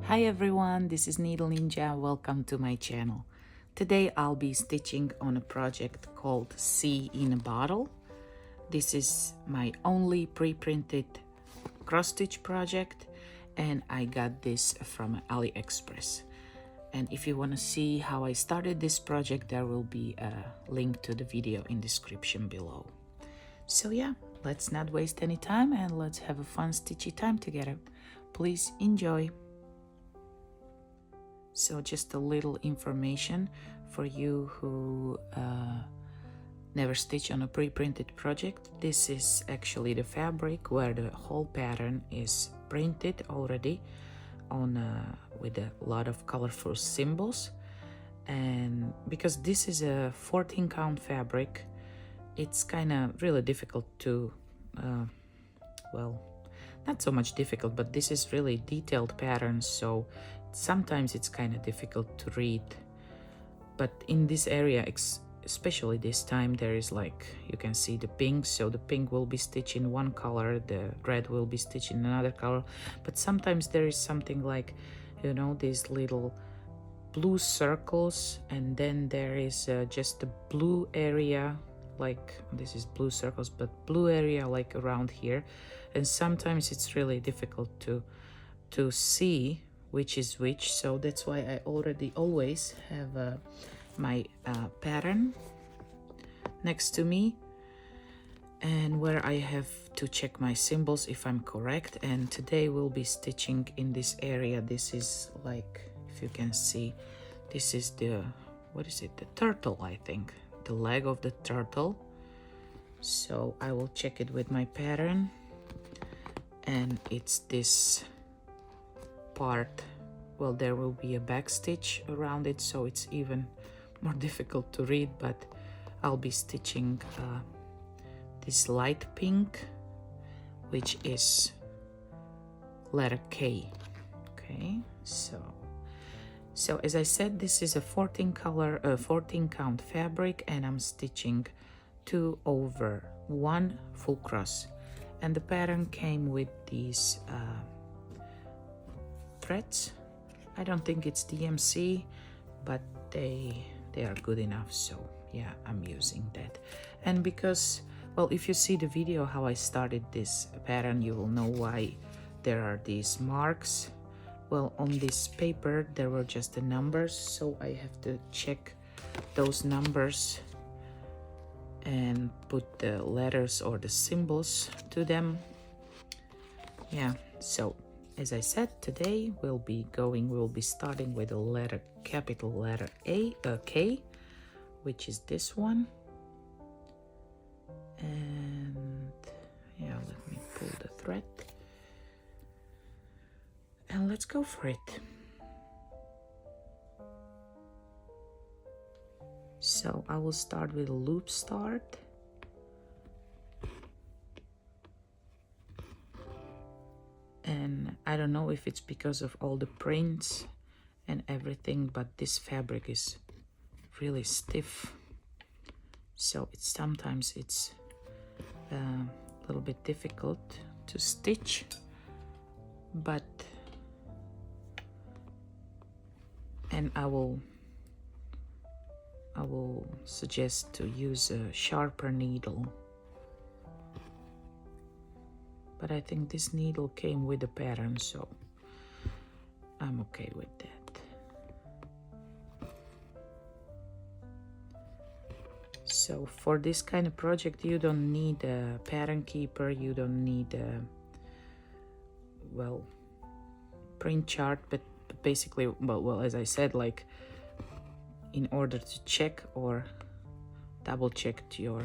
Hi everyone, this is Needle Ninja. Welcome to my channel. Today I'll be stitching on a project called Sea in a Bottle. This is my only pre-printed cross-stitch project and I got this from Aliexpress. And if you want to see how I started this project, there will be a link to the video in description below. So yeah, let's not waste any time and let's have a fun stitchy time together. Please enjoy. So just a little information for you who never stitch on a pre-printed project. This is actually the fabric where the whole pattern is printed already on with a lot of colorful symbols. And because this is a 14 count fabric, it's kind of really difficult to well, not so much difficult, but this is really detailed patterns, so sometimes it's kind of difficult to read. But in this area, especially this time, there is like, you can see the pink, so the pink will be stitched in one color, the red will be stitched in another color, but sometimes there is something like, you know, these little blue circles, and then there is just a blue area, like this is blue circles, but blue area like around here, and sometimes it's really difficult to see which is which. So that's why I always have my pattern next to me, and where I have to check my symbols if I'm correct. And today we'll be stitching in this area. This is like, if you can see, this is the, what is it, the turtle, I think, the leg of the turtle. So I will check it with my pattern, and it's this part. Well, there will be a back stitch around it, so it's even more difficult to read, but I'll be stitching this light pink, which is letter K. Okay, so as I said, this is a 14 count fabric, and I'm stitching 2 over 1 full cross, and the pattern came with these threads. I don't think it's DMC, but they are good enough, so yeah, I'm using that. And because, well, if you see the video how I started this pattern, you will know why there are these marks. Well, on this paper there were just the numbers, so I have to check those numbers and put the letters or the symbols to them. Yeah, so as I said, today we'll be starting with a capital letter K, which is this one. And yeah, let me pull the thread. And let's go for it. So I will start with a loop start. And I don't know if it's because of all the prints and everything, but this fabric is really stiff. So sometimes it's a little bit difficult to stitch, but and I will suggest to use a sharper needle, but I think this needle came with the pattern, so I'm okay with that. So for this kind of project, you don't need a pattern keeper, you don't need a, well, print chart, but basically, well, as I said, like, in order to check or double check your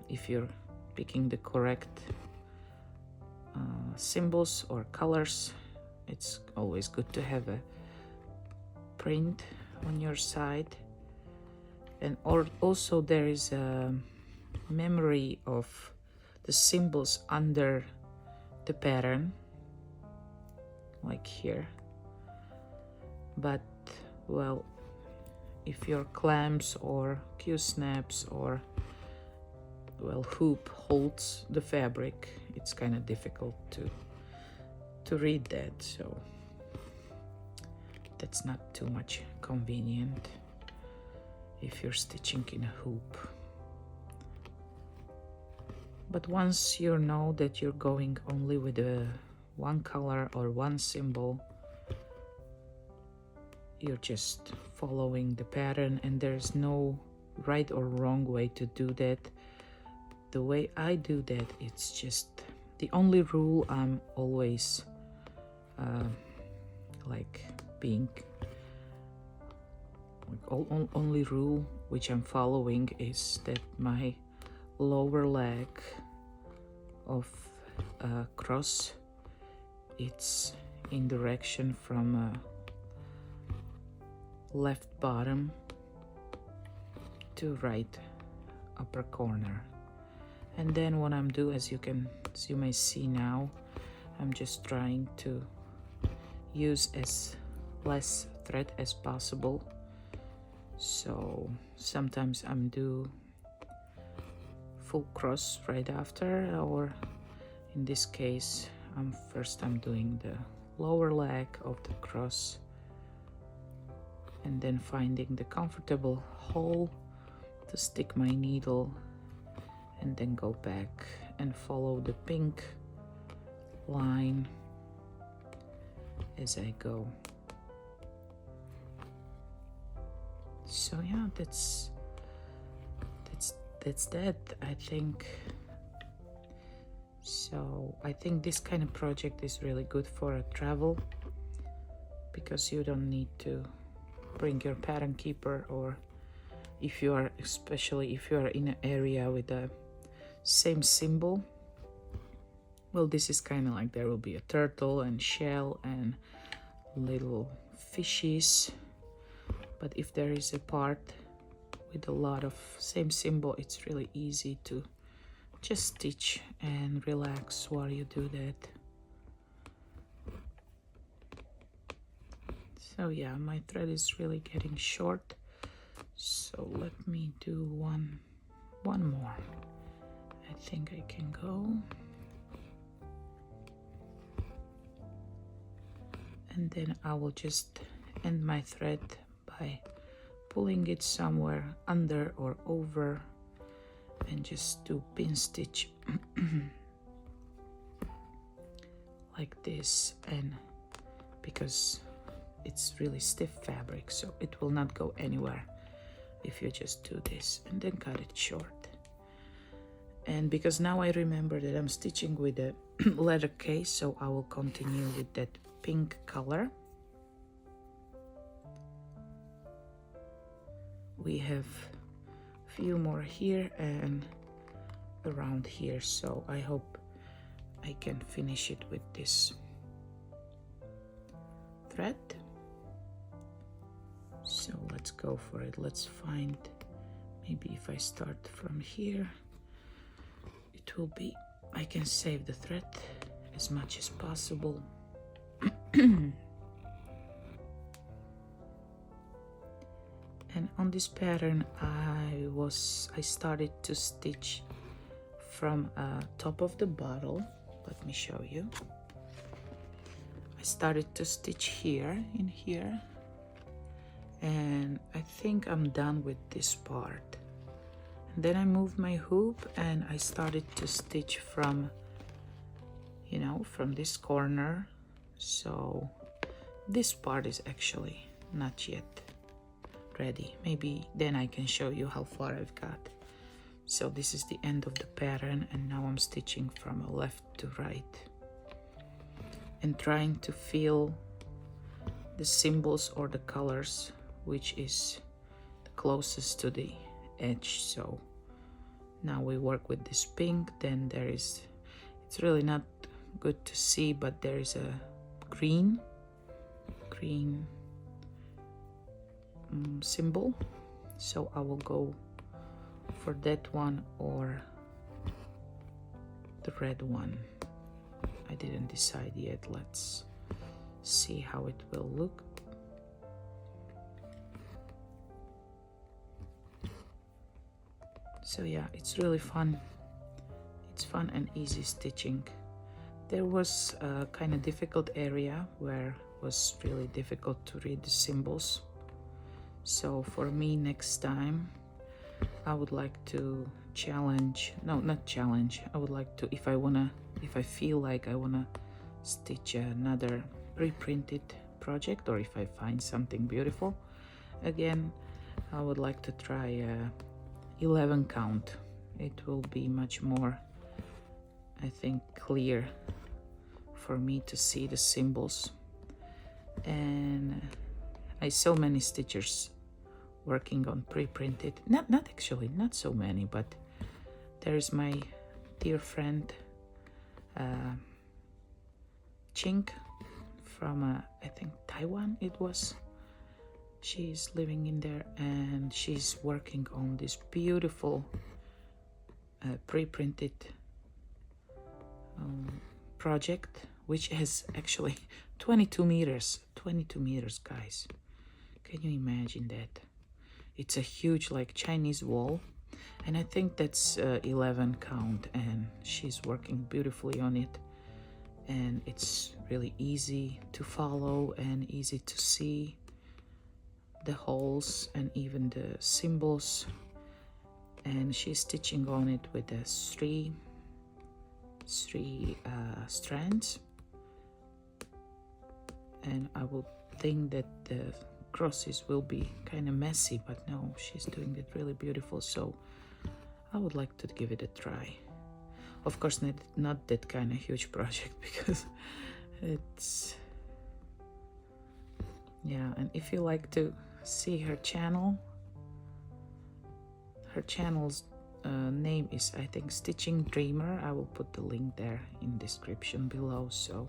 if you're picking the correct symbols or colors, it's always good to have a print on your side. And also there is a memory of the symbols under the pattern, like here. But well, if your clamps or Q-snaps or, well, hoop holds the fabric, it's kind of difficult to read that. So that's not too much convenient if you're stitching in a hoop. But once you know that you're going only with one color or one symbol, you're just following the pattern, and there's no right or wrong way to do that. The way I do that, it's just the only rule I'm always only rule which I'm following is that my lower leg of cross, it's in direction from left bottom to right upper corner. And then what I'm doing, as you may see now, I'm just trying to use as less thread as possible. So sometimes I'm do full cross right after, or in this case I'm doing the lower leg of the cross, and then finding the comfortable hole to stick my needle, and then go back and follow the pink line as I go. So yeah, that's that, I think. So I think this kind of project is really good for a travel, because you don't need to bring your pattern keeper, or especially if you are in an area with the same symbol. Well, this is kind of like there will be a turtle and shell and little fishes, but if there is a part with a lot of same symbol, it's really easy to just stitch and relax while you do that. So yeah, my thread is really getting short, so let me do one more. I think I can go. And then I will just end my thread by pulling it somewhere under or over, and just do pin stitch like this. And because it's really stiff fabric, so it will not go anywhere if you just do this, and then cut it short. And because now I remember that I'm stitching with a leather case, so I will continue with that pink color. We have a few more here and around here, so I hope I can finish it with this thread. So let's go for it. Let's find, maybe if I start from here, it will be, I can save the thread as much as possible. And on this pattern I started to stitch from top of the bottle. Let me show you. I started to stitch here, in here, and I think I'm done with this part. And then I moved my hoop and I started to stitch from, you know, from this corner. So this part is actually not yet ready. Maybe then I can show you how far I've got. So this is the end of the pattern, and now I'm stitching from left to right and trying to feel the symbols or the colors which is the closest to the edge. So now we work with this pink, then there is, it's really not good to see, but there is a green symbol, so I will go for that one or the red one. I didn't decide yet. Let's see how it will look. So yeah, it's really fun. It's fun and easy stitching. There was a kind of difficult area where was really difficult to read the symbols. So for me, next time, I would like to challenge, no, not challenge, I would like to, if I feel like I wanna stitch another pre-printed project, or if I find something beautiful, again, I would like to try 11 count. It will be much more, I think, clear for me to see the symbols. And I saw many stitchers working on pre-printed, not actually, not so many, but there's my dear friend Chink from I think Taiwan it was. She's living in there and she's working on this beautiful pre-printed project, which has actually 22 meters, guys. Can you imagine that? It's a huge, like, Chinese wall, and I think that's 11 count, and she's working beautifully on it, and it's really easy to follow and easy to see the holes and even the symbols. And she's stitching on it with the three strands, and I would think that the crosses will be kind of messy, but no, she's doing it really beautiful, so I would like to give it a try. Of course, not that kind of huge project, because it's, yeah. And if you like to see her channel's name is, I think, Stitching Dreamer. I will put the link there in description below, so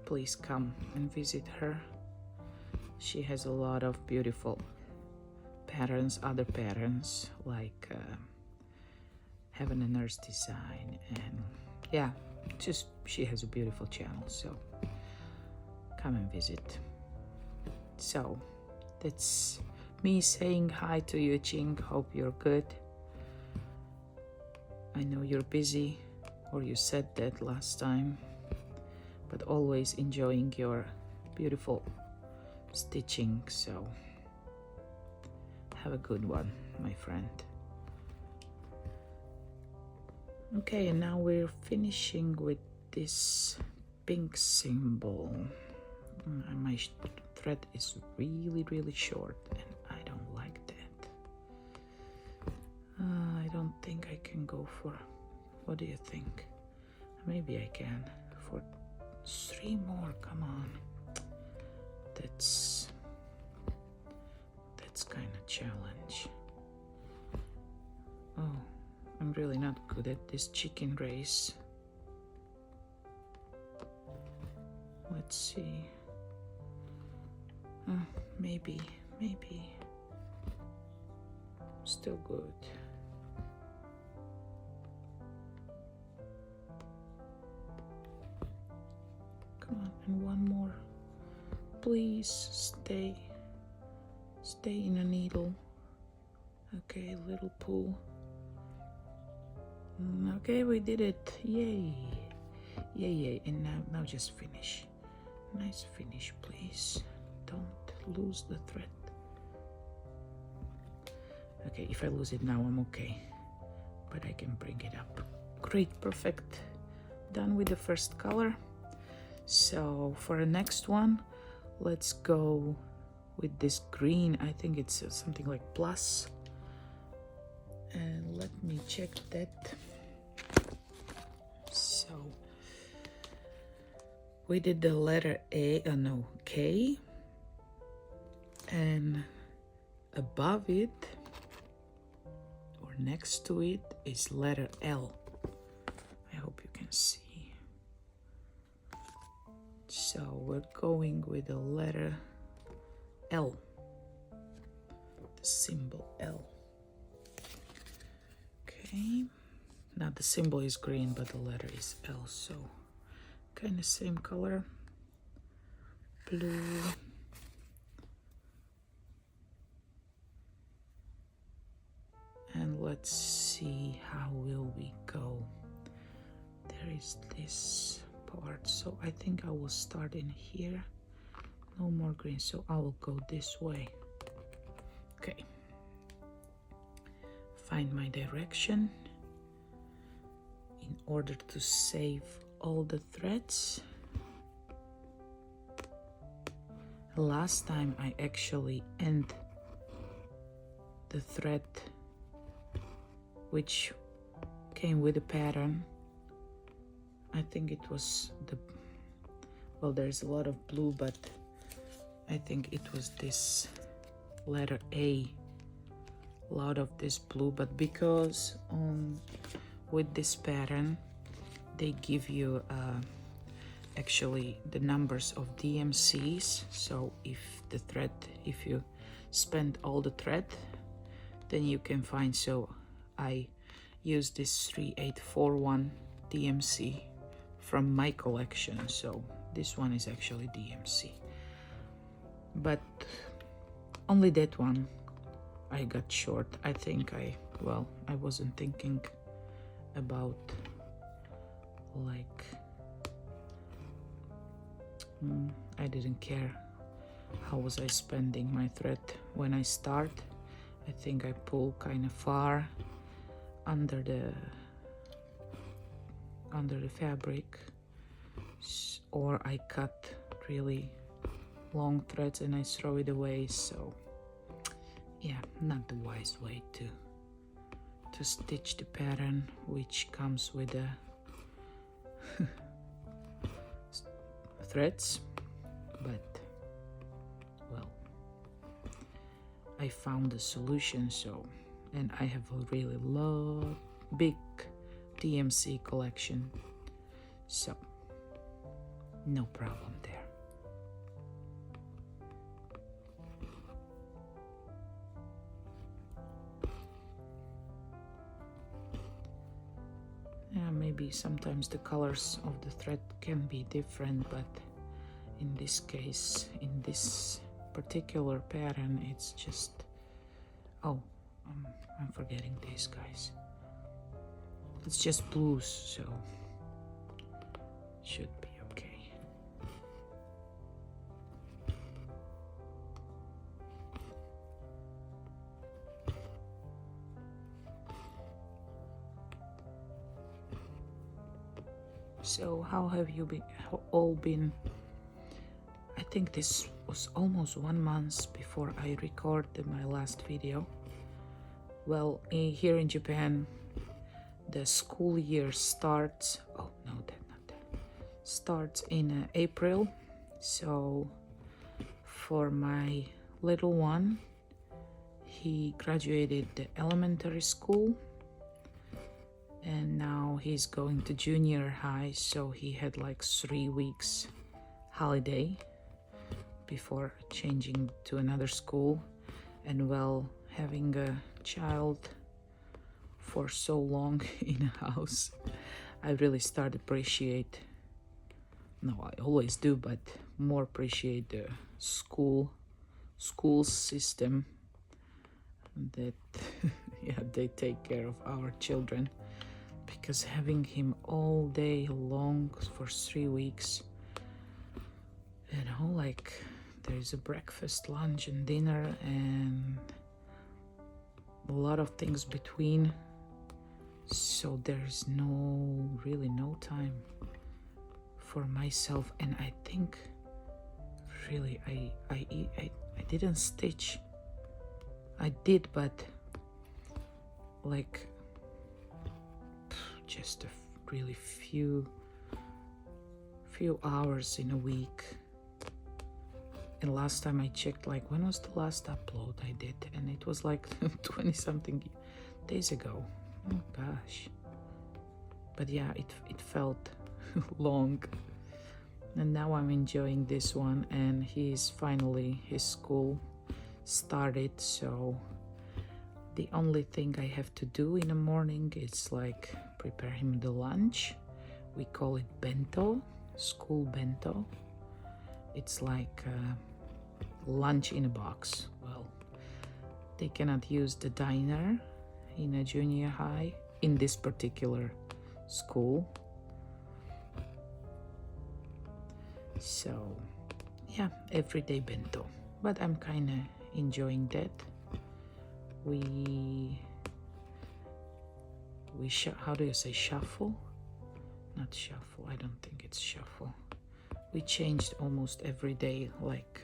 please come and visit her. She has a lot of beautiful patterns, other patterns like Heaven and Earth Design, and yeah, just she has a beautiful channel, so come and visit. So that's me saying hi to you, Ching. Hope you're good. I know you're busy, or you said that last time, but always enjoying your beautiful stitching, so have a good one, my friend. Okay, and now we're finishing with this pink symbol. My thread is really short, and I don't like that. I don't think I can go for, what do you think? Maybe I can for 3 more. Come on. That's kind of challenge. Oh, I'm really not good at this chicken race. Let's see. Maybe still good. Come on, and one more. Please stay in a needle. Okay, little pull. Okay, we did it. Yay. And now just finish. Nice finish, please. Don't lose the thread. Okay, if I lose it now, I'm okay, but I can bring it up. Great, perfect. Done with the first color. So for the next one, let's go with this green. I think it's something like plus. And let me check that. So we did the letter K, and above it or next to it is letter L. I hope you can see. So we're going with the letter L, the symbol L. Okay, now the symbol is green, but the letter is L, so kind of same color, blue. And let's see how will we go. There is this hard, so I think I will start in here. No more green, so I will go this way. Okay, find my direction in order to save all the threads. Last time I actually end the thread which came with the pattern. I think it was the, well, there's a lot of blue, but I think it was this letter A, a lot of this blue, but because with this pattern they give you actually the numbers of DMCs, so if you spend all the thread, then you can find. So I use this 3841 DMC from my collection, so this one is actually DMC, but only that one I got short. I think I wasn't thinking about like I didn't care how was I spending my thread when I start. I think I pull kind of far under the fabric, or I cut really long threads and I throw it away. So yeah, not the wise way to stitch the pattern which comes with the threads, but well, I found a solution. So, and I have a really big DMC collection, so no problem there. Yeah, maybe sometimes the colors of the thread can be different, but in this case, in this particular pattern, it's just, oh, I'm forgetting these guys. It's just blues, so should be okay. So how have you all been? I think this was almost 1 month before I recorded my last video. Well, here in Japan, the school year starts, oh no, not that, starts in April. So for my little one, he graduated the elementary school and now he's going to junior high, so he had like 3 weeks holiday before changing to another school. And well, having a child for so long in a house, I really start appreciate, no, I always do, but more appreciate the school system that yeah, they take care of our children, because having him all day long for 3 weeks, you know, like there's a breakfast, lunch and dinner and a lot of things between, so there's really no time for myself. And I think really I didn't stitch. I did, but like just a really few hours in a week. And last time I checked, like, when was the last upload I did, and it was like 20 something days ago. Oh gosh. But yeah, it felt long. And now I'm enjoying this one, and his school started, so the only thing I have to do in the morning is like prepare him the lunch. We call it bento, school bento. It's like lunch in a box. Well, they cannot use the diner in a junior high in this particular school. So yeah, everyday bento, but I'm kind of enjoying that. We how do you say shuffle? Not shuffle, I don't think it's shuffle. We changed almost every day, like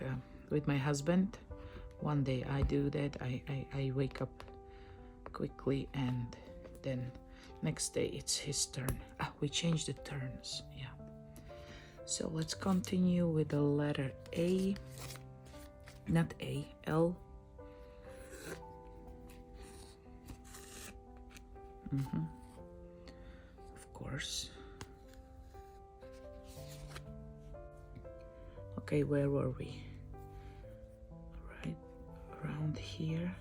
with my husband. One day I do that, I wake up quickly, and then next day it's his turn. We changed the turns, yeah. So let's continue with the letter A, not A, L. Of course. Okay, where were we? Right around here.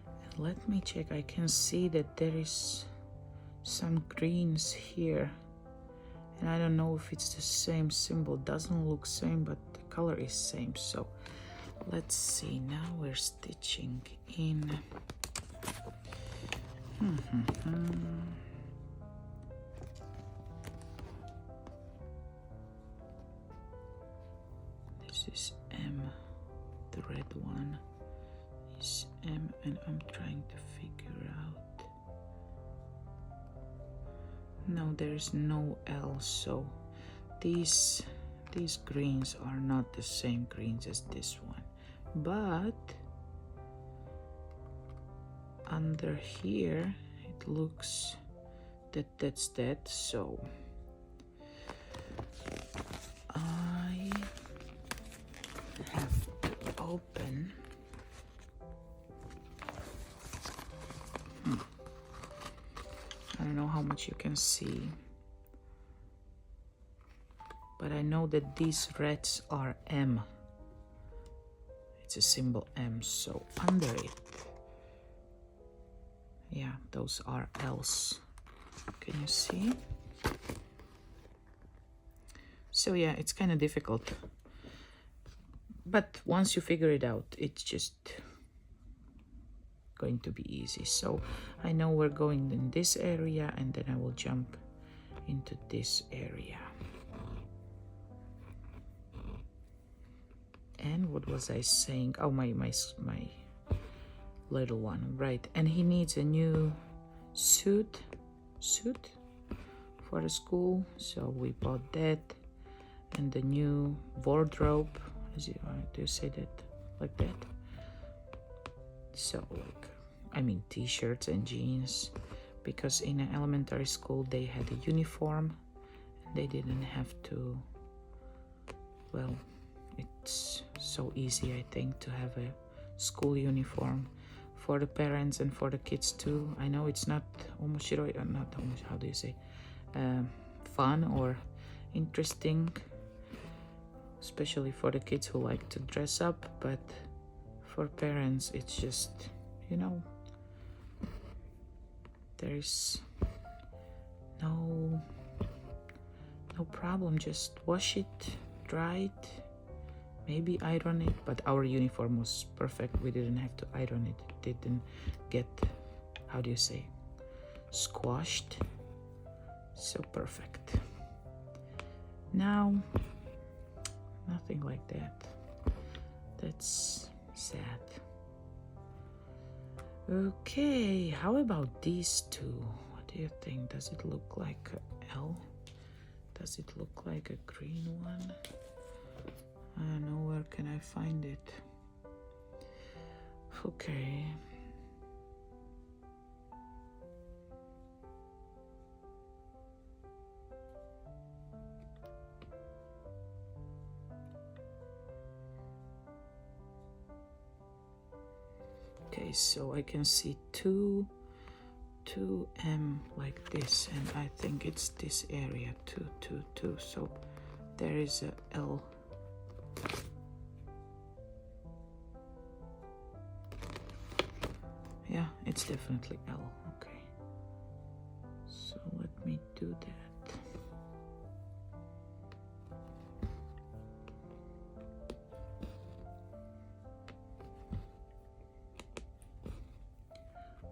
And let me check. I can see that there is some greens here, and I don't know if it's the same symbol. Doesn't look same, but the color is same. So let's see. Now we're stitching in. This is M. The red one is M, and I'm trying to figure out. No, there is no L, so these greens are not the same greens as this one, but under here it looks that that's that. So I have to open I don't know how much you can see, but I know that these reds are M. It's a symbol M, so under it, yeah, those are L's. Can you see? So yeah, it's kind of difficult, but once you figure it out, it's just going to be easy. So I know we're going in this area, and then I will jump into this area. And what was I saying? Oh, my little one, right? And he needs a new suit for the school, so we bought that, and the new wardrobe, as you do you say that like that? So like, I mean, t-shirts and jeans, because in an elementary school they had a uniform, and they didn't have to, well, it's so easy, I think, to have a school uniform for the parents and for the kids too. I know it's not omoshiroi, not omoshiroi, how do you say, fun or interesting, especially for the kids who like to dress up, but for parents it's just, you know, there's no problem. Just wash it, dry it, maybe iron it, but our uniform was perfect. We didn't have to iron it. It didn't get, how do you say, squashed. So perfect. Now, nothing like that. That's sad. Okay, how about these two? What do you think? Does it look like a L? Does it look like a green one? I don't know, where can I find it? Okay. Okay, so I can see two M like this, and I think it's this area, 2. So there is a L. Yeah, it's definitely L. Okay, so let me do that.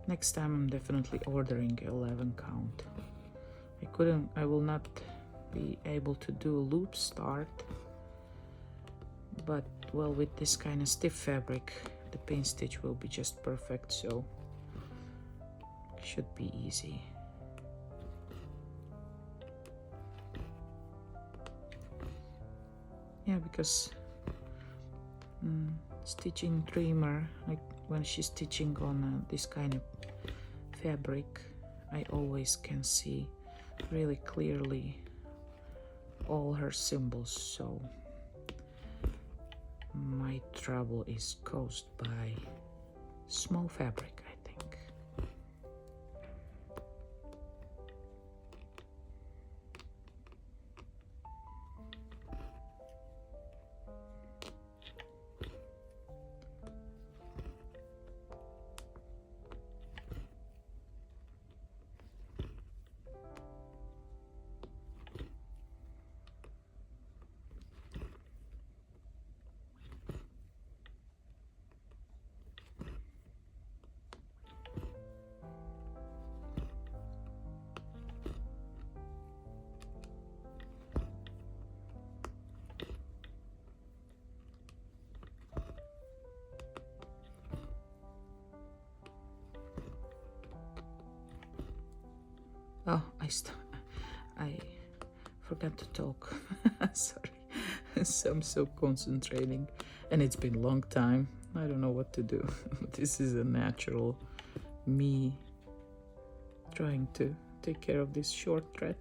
Next time I'm definitely ordering 11 count. I will not be able to do a loop start but well, with this kind of stiff fabric the pin stitch will be just perfect, so it should be easy. Yeah, because stitching dreamer, like when she's stitching on this kind of fabric, I always can see really clearly all her symbols, so my trouble is caused by small fabric, I think. Oh, I forgot to talk. Sorry. So I'm so concentrating, and it's been a long time. I don't know what to do. This is a natural me trying to take care of this short thread.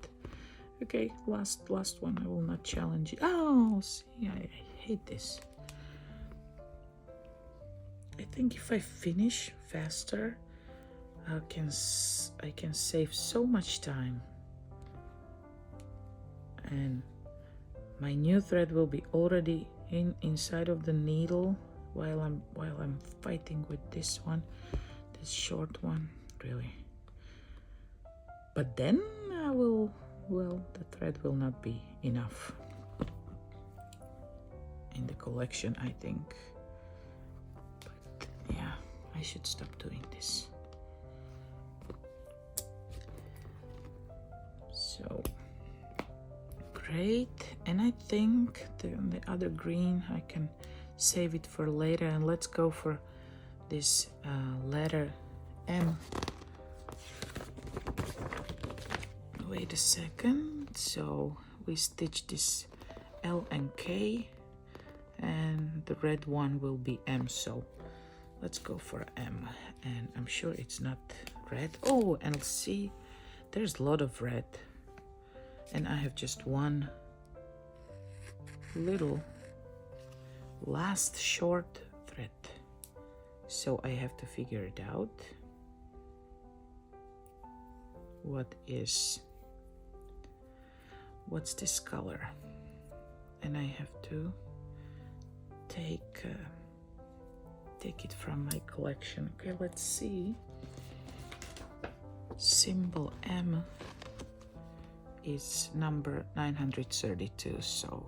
Okay, last one. I will not challenge you. Oh, see, I hate this. I think if I finish faster, I can save so much time, and my new thread will be already inside of the needle while I'm fighting with this one, this short one, really. But then I will, well, the thread will not be enough in the collection, I think. But yeah, I should stop doing this. So great, and I think the other green I can save it for later, and let's go for this letter M. Wait a second. So we stitch this L and K, and the red one will be M, so let's go for M. And I'm sure it's not red. Oh, and see, there's a lot of red, and I have just one little last short thread, so I have to figure it out. What's this color? And I have to take it from my collection. Okay, let's see. Symbol M is number 932, so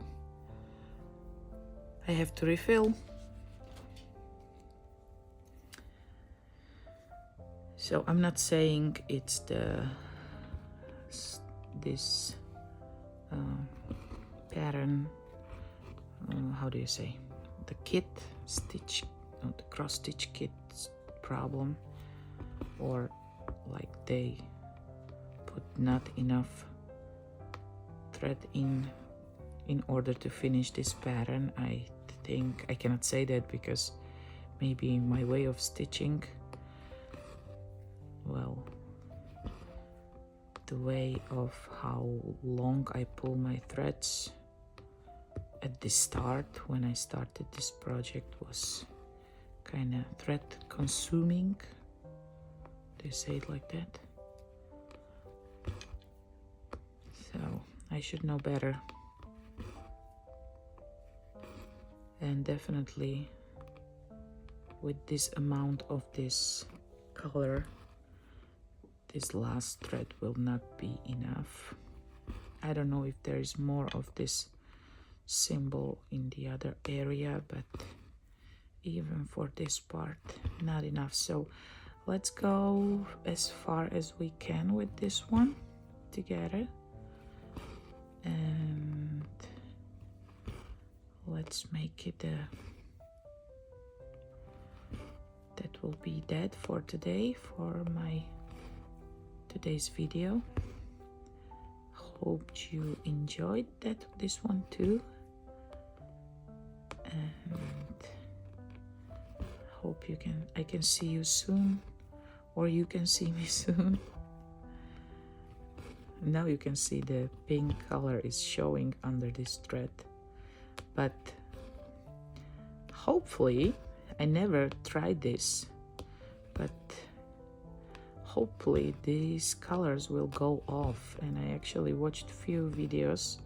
I have to refill. So I'm not saying it's this pattern, how do you say, the kit stitch, no, the cross stitch kit problem, or like they put not enough thread in order to finish this pattern. I think I cannot say that because maybe my way of stitching, well, the way of how long I pull my threads at the start when I started this project was kind of thread consuming. They say it like that. So I should know better. And definitely with this amount of this color, this last thread will not be enough. I don't know if there is more of this symbol in the other area, but even for this part, not enough. So let's go as far as we can with this one together, and let's make it that will be that for today, for my today's video. Hope you enjoyed this one too, and hope I can see you soon, or you can see me soon. Now you can see the pink color is showing under this thread, but hopefully, I never tried this, but hopefully these colors will go off. And I actually watched few videos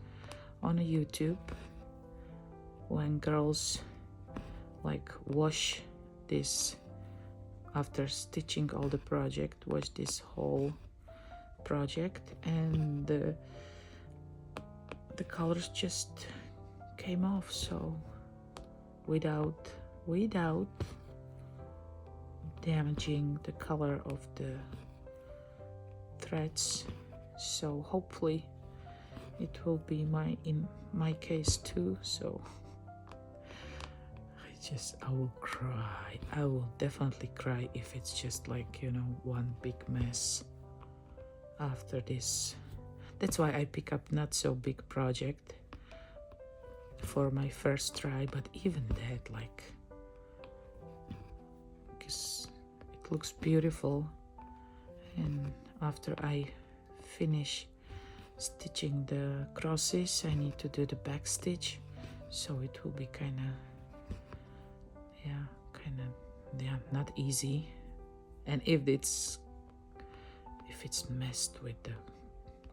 on YouTube when girls like wash this after stitching all the project, wash this whole project, and the colors just came off, so without damaging the color of the threads. So hopefully it will be in my case too. So I will cry. I will definitely cry if it's just like, you know, one big mess after this. That's why I pick up not so big project for my first try, but even that, like, because it looks beautiful, and after I finish stitching the crosses, I need to do the back stitch, so it will be kind of not easy. And if it's messed with the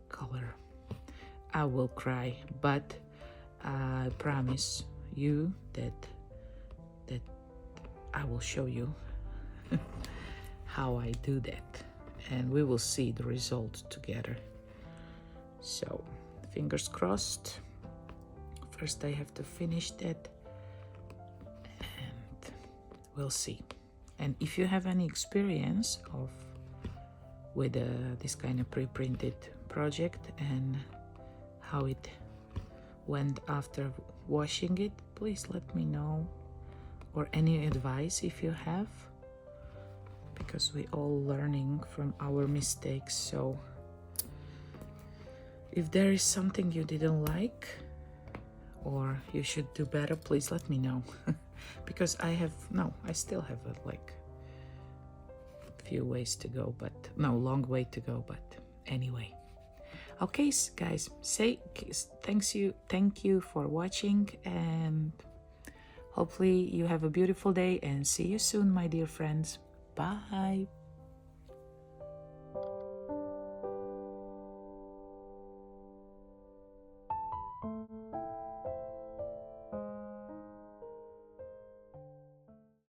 color, I will cry, but I promise you that I will show you how I do that, and we will see the result together. So fingers crossed. First I have to finish that, and we'll see. And if you have any experience with this kind of pre-printed project and how it went after washing it, please let me know, or any advice if you have, because we all learning from our mistakes. So if there is something you didn't like or you should do better, please let me know. Because I still have like few ways to go, but long way to go, but anyway. Okay guys, thank you for watching, and hopefully you have a beautiful day, and see you soon, my dear friends. Bye.